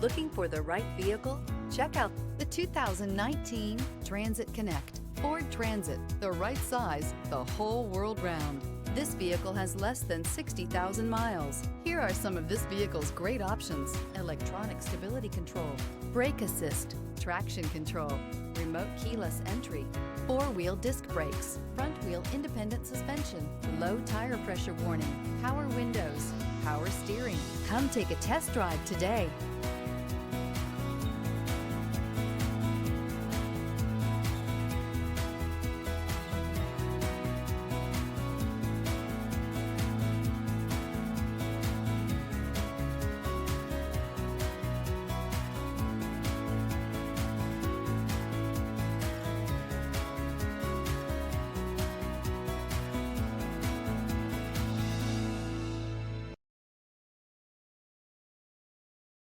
Looking for the right vehicle? Check out the 2019 Transit Connect. Ford Transit, the right size, the whole world round. This vehicle has less than 60,000 miles. Here are some of this vehicle's great options: electronic stability control, brake assist, traction control, remote keyless entry, four-wheel disc brakes, front-wheel independent suspension, low tire pressure warning, power windows, power steering. Come take a test drive today.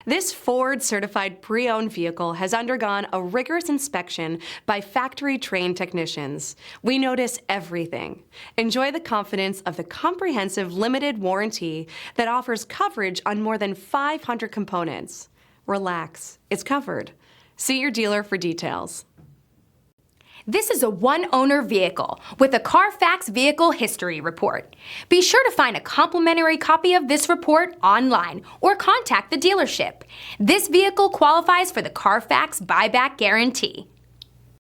This Ford-certified pre-owned vehicle has undergone a rigorous inspection by factory-trained technicians. We notice everything. Enjoy the confidence of the comprehensive limited warranty that offers coverage on more than 500 components. Relax, it's covered. See your dealer for details. This is a one-owner vehicle with a Carfax Vehicle History Report. Be sure to find a complimentary copy of this report online or contact the dealership. This vehicle qualifies for the Carfax Buyback Guarantee.